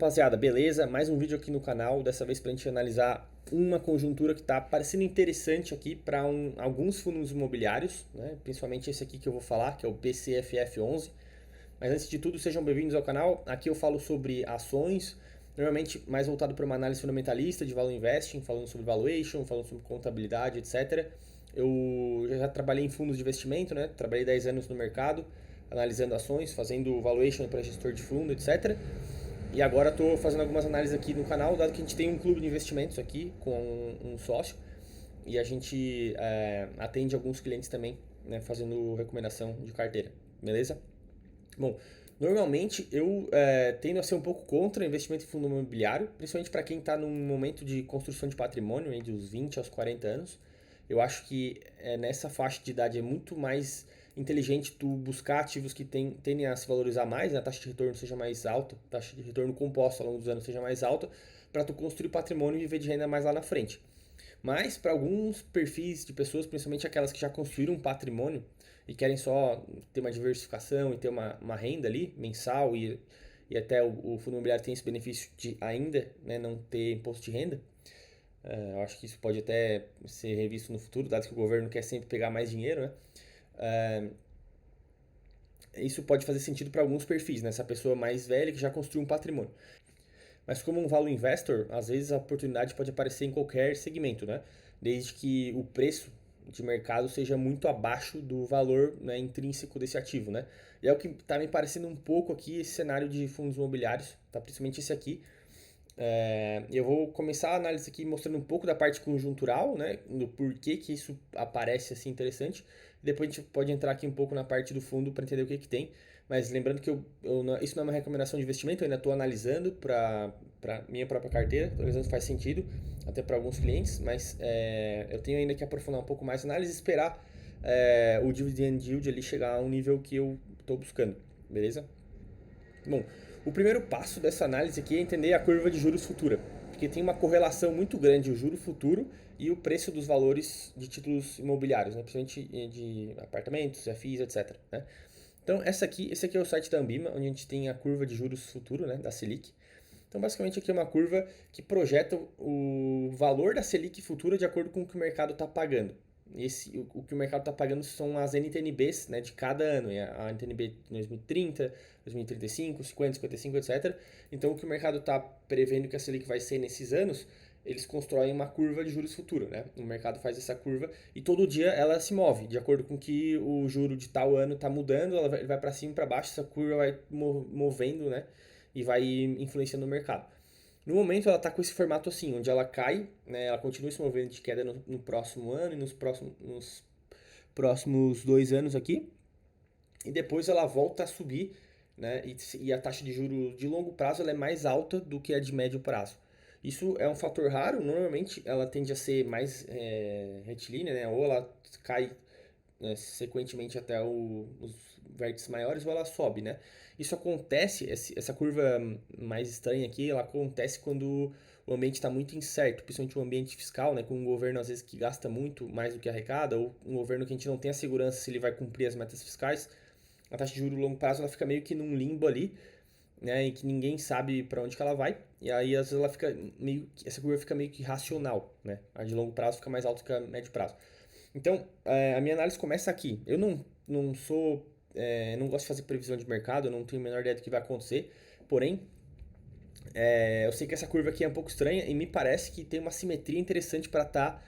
rapaziada, beleza? Mais um vídeo aqui no canal, dessa vez para a gente analisar uma conjuntura que está parecendo interessante aqui para alguns fundos imobiliários, né? Principalmente esse aqui que eu vou falar, que é o BCFF11. Mas antes de tudo, sejam bem-vindos ao canal. Aqui eu falo sobre ações, normalmente mais voltado para uma análise fundamentalista de value investing, falando sobre valuation, falando sobre contabilidade, etc. Eu já trabalhei em fundos de investimento, né? Trabalhei 10 anos no mercado, analisando ações, fazendo valuation para gestor de fundo, etc. E agora estou fazendo algumas análises aqui no canal, dado que a gente tem um clube de investimentos aqui com um sócio e a gente atende alguns clientes também, né, fazendo recomendação de carteira, beleza? Bom, normalmente eu tendo a ser um pouco contra investimento em fundo imobiliário, principalmente para quem está num momento de construção de patrimônio, aí dos 20 aos 40 anos. Eu acho que nessa faixa de idade é muito mais inteligente tu buscar ativos que tendem a se valorizar mais, né? A taxa de retorno seja mais alta, a taxa de retorno composta ao longo dos anos seja mais alta, para tu construir patrimônio e viver de renda mais lá na frente. Mas para alguns perfis de pessoas, principalmente aquelas que já construíram um patrimônio e querem só ter uma diversificação e ter uma renda ali mensal e até o fundo imobiliário tem esse benefício de ainda, né, não ter imposto de renda. Eu acho que isso pode até ser revisto no futuro, dado que o governo quer sempre pegar mais dinheiro, né? Isso pode fazer sentido para alguns perfis, né? Essa pessoa mais velha que já construiu um patrimônio. Mas como um value investor, às vezes a oportunidade pode aparecer em qualquer segmento, né? Desde que o preço de mercado seja muito abaixo do valor, né, intrínseco desse ativo, né? E é o que está me parecendo um pouco aqui esse cenário de fundos imobiliários, tá? Principalmente esse aqui. Eu vou começar a análise aqui mostrando um pouco da parte conjuntural, né, do porquê que isso aparece assim interessante. Depois a gente pode entrar aqui um pouco na parte do fundo para entender o que que tem. Mas lembrando que isso não é uma recomendação de investimento, eu ainda estou analisando para minha própria carteira, estou analisando se faz sentido, até para alguns clientes, mas eu tenho ainda que aprofundar um pouco mais a análise e esperar o dividend yield ali chegar a um nível que eu estou buscando, beleza? Bom, o primeiro passo dessa análise aqui é entender a curva de juros futura, porque tem uma correlação muito grande o juro futuro e o preço dos valores de títulos imobiliários, né? Principalmente de apartamentos, FIs, etc. Né? Então, esse aqui é o site da Ambima, onde a gente tem a curva de juros futuro, né, da Selic. Então, basicamente, aqui é uma curva que projeta o valor da Selic futura de acordo com o que o mercado está pagando. O que o mercado está pagando são as NTNBs, né, de cada ano, a NTNB de 2030, 2035, 50, 55, etc. Então, o que o mercado está prevendo que a Selic vai ser nesses anos, eles constroem uma curva de juros futura, né? O mercado faz essa curva e todo dia ela se move, de acordo com que o juro de tal ano está mudando, ela vai para cima e para baixo, essa curva vai movendo, né? E vai influenciando o mercado. No momento ela está com esse formato assim, onde ela cai, né? Ela continua se movendo de queda no próximo ano e nos próximos 2 anos aqui, e depois ela volta a subir, né? E a taxa de juros de longo prazo ela é mais alta do que a de médio prazo. Isso é um fator raro, normalmente ela tende a ser mais retilínea, né? Ou ela cai, né, sequentemente até os vértices maiores, ou ela sobe, né? Isso acontece, essa curva mais estranha aqui, ela acontece quando o ambiente está muito incerto, principalmente o ambiente fiscal, né? Com um governo às vezes que gasta muito mais do que arrecada, ou um governo que a gente não tem a segurança se ele vai cumprir as metas fiscais. A taxa de juros longo prazo ela fica meio que num limbo ali, né, e que ninguém sabe para onde que ela vai, e aí às vezes ela fica essa curva fica meio que racional, né? A de longo prazo fica mais alta que a médio prazo. Então, a minha análise começa aqui. Eu não sou, não gosto de fazer previsão de mercado, eu não tenho a menor ideia do que vai acontecer, porém, eu sei que essa curva aqui é um pouco estranha e me parece que tem uma simetria interessante para estar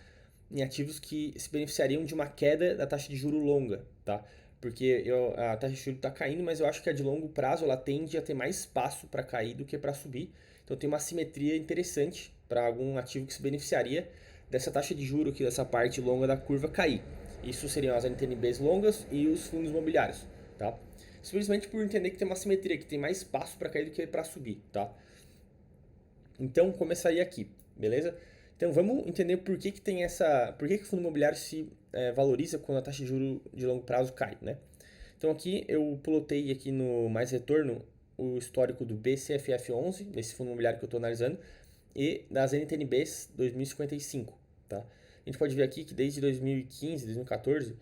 em ativos que se beneficiariam de uma queda da taxa de juro longa, tá? Porque a taxa de juros está caindo, mas eu acho que a de longo prazo ela tende a ter mais espaço para cair do que para subir. Então tem uma simetria interessante para algum ativo que se beneficiaria dessa taxa de juros aqui, dessa parte longa da curva cair. Isso seriam as NTNBs longas e os fundos imobiliários, tá? Simplesmente por entender que tem uma simetria, que tem mais espaço para cair do que para subir, tá? Então começaria aqui, beleza? Então vamos entender por que tem por que o fundo imobiliário se valoriza quando a taxa de juros de longo prazo cai, né? Então aqui eu plotei aqui no mais retorno o histórico do BCFF11, desse fundo imobiliário que eu estou analisando, e das NTNBs 2055, tá? A gente pode ver aqui que desde 2015, 2014,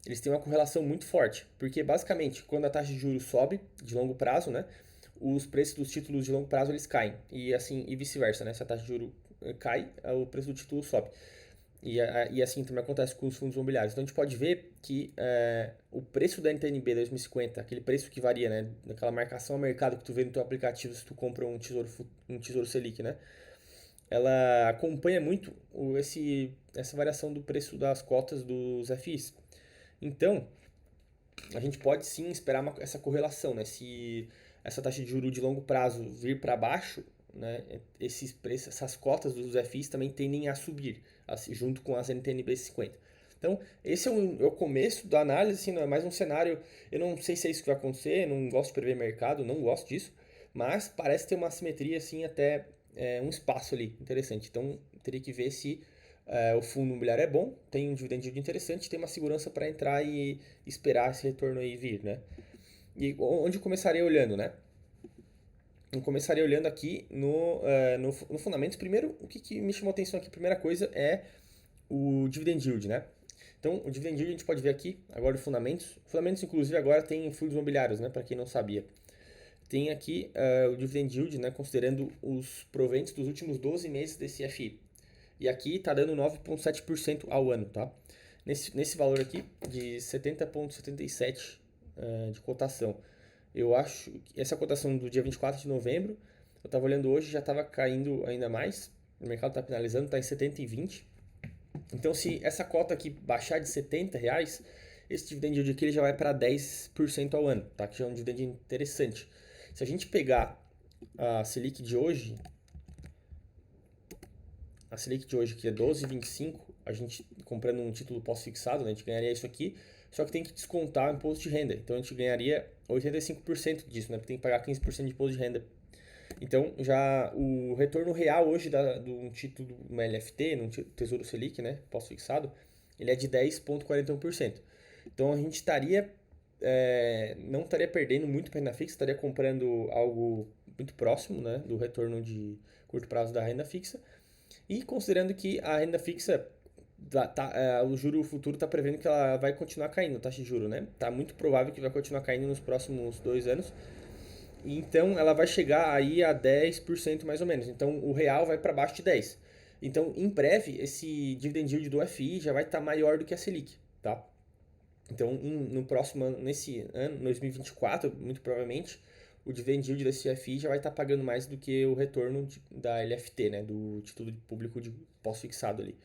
eles têm uma correlação muito forte, porque basicamente quando a taxa de juros sobe de longo prazo, né, os preços dos títulos de longo prazo eles caem. E assim, e vice-versa, né? Se a taxa de juros cai, o preço do título sobe. E assim também acontece com os fundos imobiliários. Então a gente pode ver que o preço da NTNB 2050, aquele preço que varia, né? Daquela marcação a mercado que tu vê no teu aplicativo se tu compra um tesouro Selic, né? Ela acompanha muito essa variação do preço das cotas dos FIs. Então, a gente pode sim esperar essa correlação, né? Se essa taxa de juros de longo prazo vir para baixo, né? Esses preços, essas cotas dos FIs também tendem a subir, assim, junto com as NTNB 50. Então, esse é o começo da análise, assim, não é mais um cenário. Eu não sei se é isso que vai acontecer, não gosto de prever mercado, não gosto disso, mas parece ter uma simetria, assim, até um espaço ali interessante. Então, teria que ver se o fundo imobiliário é bom, tem um dividend yield interessante, tem uma segurança para entrar e esperar esse retorno aí vir, né? E onde eu começaria olhando, né? Eu começaria olhando aqui no Fundamentos. Primeiro, o que me chamou a atenção aqui, a primeira coisa é o dividend yield, né? Então, o dividend yield a gente pode ver aqui, agora o Fundamentos. Fundamentos, inclusive, agora tem fundos imobiliários, né? Para quem não sabia. Tem aqui o dividend yield, né? Considerando os proventos dos últimos 12 meses desse FI. E aqui está dando 9,7% ao ano, tá? Nesse valor aqui de 70,77 de cotação. Eu acho que essa cotação do dia 24 de novembro, eu estava olhando hoje, já estava caindo ainda mais. O mercado está finalizando, está em 70,20. Então, se essa cota aqui baixar de R$ 70, esse dividend yield aqui ele já vai para 10% ao ano, tá? Que já é um dividend interessante. Se a gente pegar a Selic de hoje, que é 12,25, a gente comprando um título pós-fixado, né, a gente ganharia isso aqui, só que tem que descontar o imposto de renda. Então a gente ganharia 85% disso, né, porque tem que pagar 15% de imposto de renda. Então já o retorno real hoje de um título, uma LFT, num Tesouro Selic, né, pós-fixado, ele é de 10,41%. Então a gente não estaria perdendo muito para a renda fixa, estaria comprando algo muito próximo, né, do retorno de curto prazo da renda fixa. E considerando que a renda fixa, o juro futuro está prevendo que ela vai continuar caindo, a taxa de juro, né? Está muito provável que vai continuar caindo nos próximos 2 anos. E então ela vai chegar aí a 10% mais ou menos. Então o real vai para baixo de 10%. Então em breve esse dividend yield do FI já vai estar maior do que a Selic, tá? Então no próximo ano, nesse ano, 2024, muito provavelmente, o dividend yield desse FI já vai estar pagando mais do que o retorno da LFT, né, do título público de pós-fixado ali.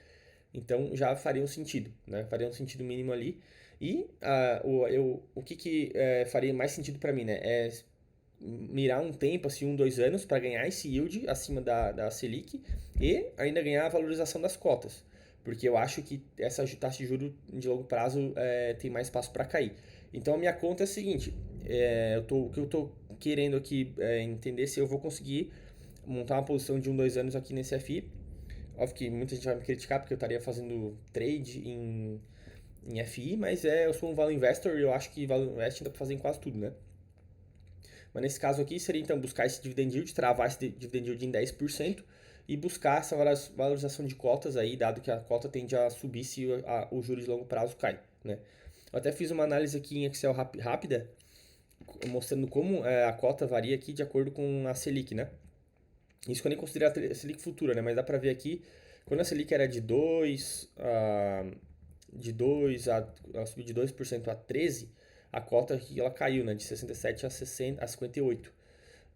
Então já faria um sentido, né? Faria um sentido mínimo ali. E o que faria mais sentido para mim, né? É mirar um tempo, assim, 2 anos, para ganhar esse yield acima da Selic e ainda ganhar a valorização das cotas. Porque eu acho que essa taxa de juros de longo prazo tem mais espaço para cair. Então a minha conta é a seguinte: o que eu estou querendo aqui entender se eu vou conseguir montar uma posição de 2 anos aqui nesse FI. Óbvio que muita gente vai me criticar porque eu estaria fazendo trade em FI, mas eu sou um value investor e eu acho que value investing dá para fazer em quase tudo, né? Mas nesse caso aqui seria então buscar esse dividend yield, travar esse dividend yield em 10% e buscar essa valorização de cotas aí, dado que a cota tende a subir se o juros de longo prazo cai, né? Eu até fiz uma análise aqui em Excel rápida, mostrando como a cota varia aqui de acordo com a Selic, né? Isso que eu nem considero a Selic futura, né? Mas dá pra ver aqui, quando a Selic era de 2 a subir de 2% a 13%, a cota aqui ela caiu, né? De 67 a 58.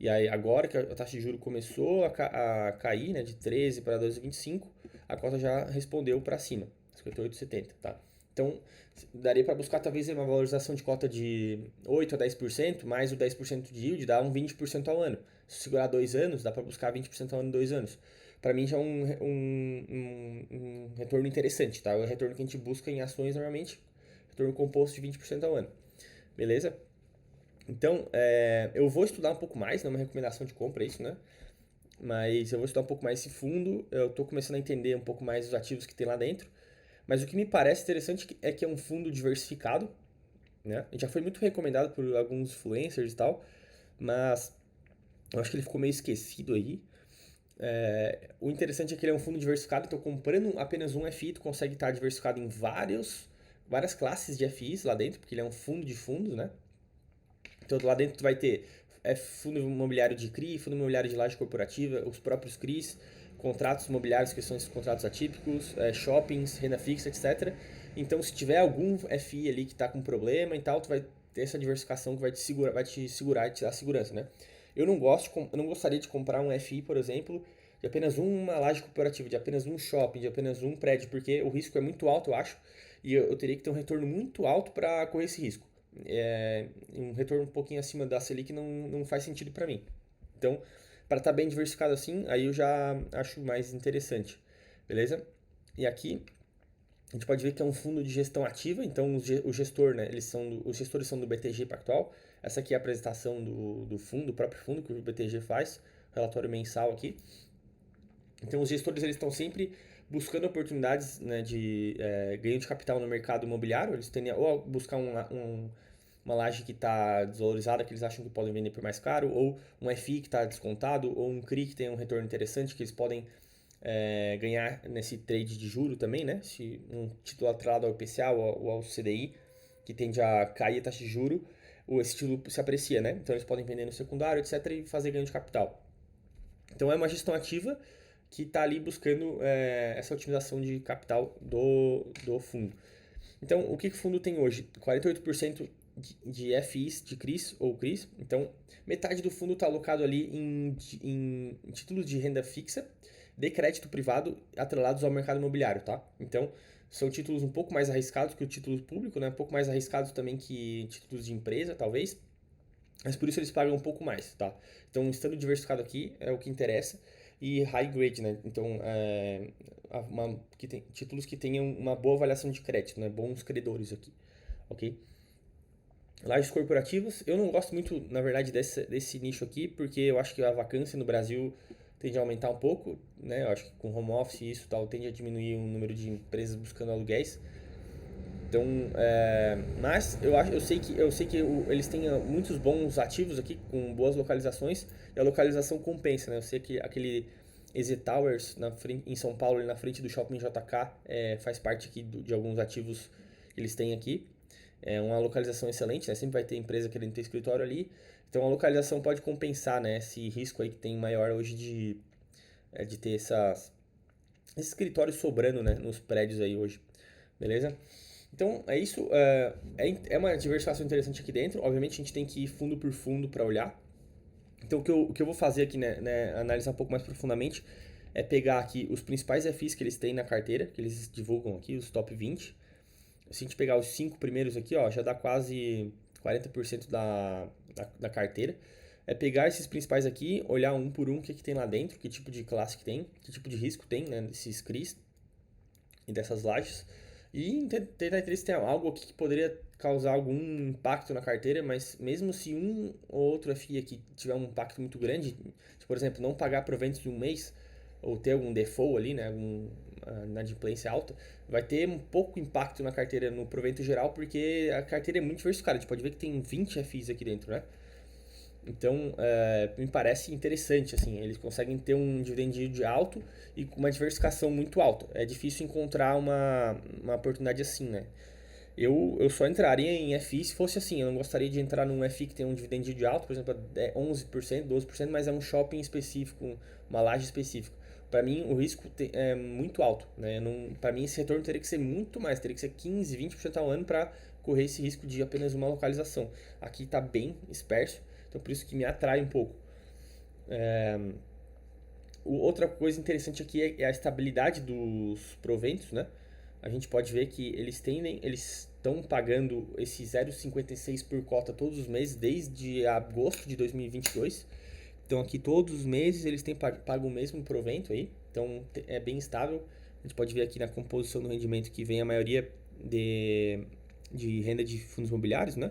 E aí agora que a taxa de juros começou a cair, né? De 13 para 2,25, a cota já respondeu para cima, 58,70, tá? Então, daria para buscar talvez uma valorização de cota de 8 a 10%, mais o 10% de yield, dá um 20% ao ano. Se segurar 2 anos, dá para buscar 20% ao ano em 2 anos. Para mim já é um retorno interessante, tá? É o retorno que a gente busca em ações normalmente, retorno composto de 20% ao ano. Beleza? Então, eu vou estudar um pouco mais, não é uma recomendação de compra isso, né? Mas eu vou estudar um pouco mais esse fundo, eu estou começando a entender um pouco mais os ativos que tem lá dentro. Mas o que me parece interessante é que é um fundo diversificado, né? Já foi muito recomendado por alguns influencers e tal, mas eu acho que ele ficou meio esquecido aí. O interessante é que ele é um fundo diversificado, então comprando apenas um FI, tu consegue estar diversificado em várias classes de FIs lá dentro, porque ele é um fundo de fundos, né? Então lá dentro tu vai ter fundo imobiliário de CRI, fundo imobiliário de laje corporativa, os próprios CRIs, contratos imobiliários, que são esses contratos atípicos, shoppings, renda fixa, etc. Então, se tiver algum FI ali que está com problema e tal, tu vai ter essa diversificação que vai te segurar e te dar segurança, né? Eu não gostaria de comprar um FI, por exemplo, de apenas uma laje corporativa, de apenas um shopping, de apenas um prédio, porque o risco é muito alto, eu acho, e eu teria que ter um retorno muito alto para correr esse risco. Um retorno um pouquinho acima da Selic não faz sentido para mim. Então, para estar bem diversificado assim, aí eu já acho mais interessante, beleza? E aqui a gente pode ver que é um fundo de gestão ativa, então o gestor, né, os gestores são do BTG Pactual. Essa aqui é a apresentação do fundo, do próprio fundo que o BTG faz, relatório mensal aqui. Então os gestores eles estão sempre buscando oportunidades, né, de ganho de capital no mercado imobiliário. Eles tendem a ou buscar uma laje que está desvalorizada, que eles acham que podem vender por mais caro, ou um FI que está descontado, ou um CRI que tem um retorno interessante, que eles podem ganhar nesse trade de juro também, né? Se um título atrelado ao IPCA ou ao CDI, que tende a cair a taxa de juro, esse título se aprecia, né? Então eles podem vender no secundário, etc., e fazer ganho de capital. Então é uma gestão ativa que está ali buscando essa otimização de capital do fundo. Então, o que o fundo tem hoje? 48% de FIs, de CRIs ou CRIs. Então, metade do fundo está alocado ali em títulos de renda fixa de crédito privado atrelados ao mercado imobiliário, tá? Então, são títulos um pouco mais arriscados que o título público, né? Um pouco mais arriscados também que títulos de empresa, talvez. Mas por isso eles pagam um pouco mais, tá? Então, estando diversificado aqui é o que interessa. E high grade, né? Então, títulos que tenham uma boa avaliação de crédito, né? Bons credores aqui, ok? Lajes corporativas, eu não gosto muito, na verdade, desse nicho aqui, porque eu acho que a vacância no Brasil tende a aumentar um pouco, né? Eu acho que com home office e isso tal, tende a diminuir o número de empresas buscando aluguéis. Então, mas eu sei que eles têm muitos bons ativos aqui, com boas localizações, e a localização compensa, né? Eu sei que aquele EZ Towers em São Paulo, ali na frente do Shopping JK, faz parte aqui de alguns ativos que eles têm aqui. É uma localização excelente, né? Sempre vai ter empresa querendo ter escritório ali. Então a localização pode compensar, né? Esse risco aí que tem maior hoje de ter esses escritórios sobrando, né? Nos prédios aí hoje, beleza? Então é isso, é uma diversificação interessante aqui dentro. Obviamente a gente tem que ir fundo por fundo para olhar. Então o que eu vou fazer aqui, né, analisar um pouco mais profundamente, é pegar aqui os principais FIs que eles têm na carteira, que eles divulgam aqui, os top 20. Se a gente pegar os 5 primeiros aqui, ó, já dá quase 40% da carteira. É pegar esses principais aqui, olhar um por um o que tem lá dentro, que tipo de classe que tem, que tipo de risco tem, né, desses CRIs e dessas lajes. E tentar entender se tem algo aqui que poderia causar algum impacto na carteira, mas mesmo se um ou outro FI aqui tiver um impacto muito grande, se, por exemplo, não pagar proventos de um mês, ou ter algum default ali, né, inadimplência alta, vai ter um pouco impacto na carteira, no provento geral, porque a carteira é muito diversificada. A gente pode ver que tem 20 FIs aqui dentro, né? Então, me parece interessante, assim, eles conseguem ter um dividend yield alto e com uma diversificação muito alta. É difícil encontrar uma oportunidade assim, né? Eu só entraria em FI se fosse assim, eu não gostaria de entrar num FI que tem um dividend yield alto, por exemplo, 11%, 12%, mas é um shopping específico, uma laje específica. Para mim, o risco é muito alto, né? Para mim, esse retorno teria que ser muito mais, teria que ser 15, 20% ao ano para correr esse risco de apenas uma localização. Aqui está bem disperso, então por isso que me atrai um pouco. Outra coisa interessante aqui é a estabilidade dos proventos, né? A gente pode ver que eles estão pagando esse 0,56 por cota todos os meses, desde agosto de 2022. Então aqui todos os meses eles têm pago o mesmo provento aí, então é bem estável. A gente pode ver aqui na composição do rendimento que vem a maioria de renda de fundos imobiliários, né?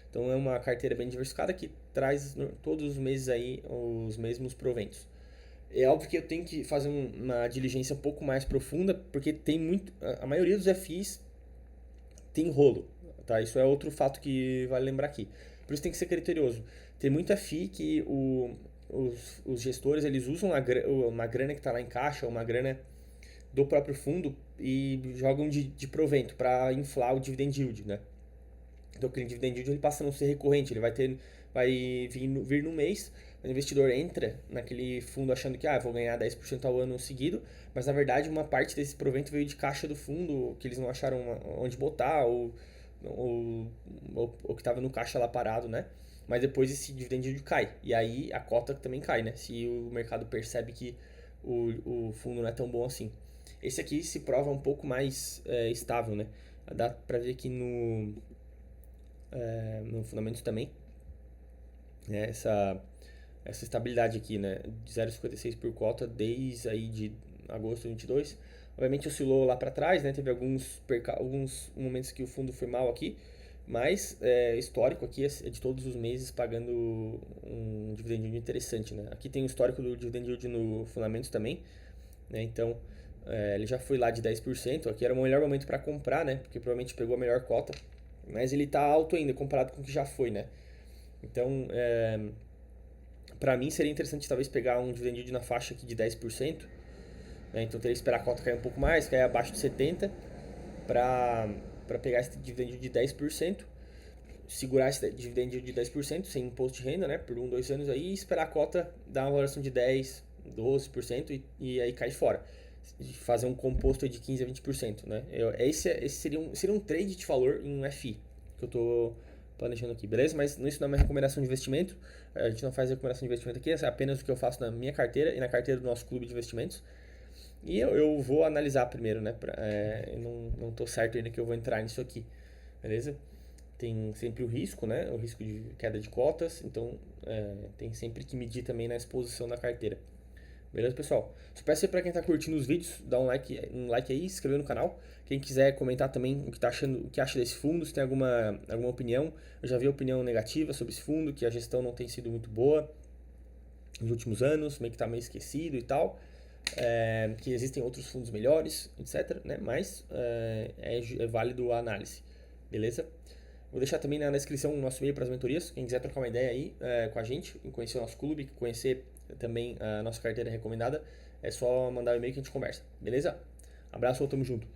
Então é uma carteira bem diversificada que traz todos os meses aí os mesmos proventos. É óbvio que eu tenho que fazer uma diligência um pouco mais profunda, porque tem muito. A maioria dos FIs tem rolo, tá? Isso é outro fato que vale lembrar aqui. Por isso tem que ser criterioso. Tem muita FI que os gestores eles usam uma grana que está lá em caixa, uma grana do próprio fundo e jogam de provento para inflar o dividend yield, né? Então aquele dividend yield ele passa a não ser recorrente, ele vai ter vir no mês. O investidor entra naquele fundo achando que vou ganhar 10% ao ano seguido, mas na verdade uma parte desse provento veio de caixa do fundo, que eles não acharam onde botar, ou que estava no caixa lá parado, né? Mas depois esse dividend yield cai, e aí a cota também cai, né? Se o mercado percebe que o fundo não é tão bom assim. Esse aqui se prova um pouco mais estável, né? Dá pra ver aqui no fundamento também, né? Essa estabilidade aqui, né? De 0,56 por cota desde aí de agosto de 22. Obviamente oscilou lá para trás, né? Teve alguns momentos que o fundo foi mal aqui, mas histórico aqui é de todos os meses pagando um dividend yield interessante, né? Aqui tem o histórico do dividend yield no fundamento também, né? Então ele já foi lá de 10%. Aqui era o melhor momento para comprar, né? Porque provavelmente pegou a melhor cota, mas ele está alto ainda comparado com o que já foi, né? Então, para mim seria interessante talvez pegar um dividend yield na faixa aqui de 10%, né? Então teria que esperar a cota cair um pouco mais, cair abaixo de 70 para pegar esse dividend yield de 10%, segurar esse dividend yield de 10% sem imposto de renda, né, por 2 anos aí, e esperar a cota dar uma valoração de 10, 12% e aí cair fora. Fazer um composto de 15 a 20%, né? Esse seria um trade de valor em um FI que eu estou planejando aqui, beleza? Mas isso não é uma recomendação de investimento, a gente não faz recomendação de investimento aqui, é apenas o que eu faço na minha carteira e na carteira do nosso clube de investimentos. E eu vou analisar primeiro, né? Eu não tô certo ainda que eu vou entrar nisso aqui, beleza? Tem sempre o risco, né? O risco de queda de cotas, então tem sempre que medir também na exposição da carteira. Beleza, pessoal? Só peço aí pra quem tá curtindo os vídeos, dá um like aí, se inscrever no canal. Quem quiser comentar também o que acha desse fundo, se tem alguma opinião. Eu já vi opinião negativa sobre esse fundo, que a gestão não tem sido muito boa nos últimos anos, meio que tá meio esquecido e tal. Que existem outros fundos melhores, etc, né? Mas é válido a análise, beleza? Vou deixar também na descrição o nosso e-mail para as mentorias. Quem quiser trocar uma ideia aí com a gente, conhecer o nosso clube, conhecer também a nossa carteira recomendada, é só mandar um e-mail que a gente conversa, beleza? Abraço, tamo junto.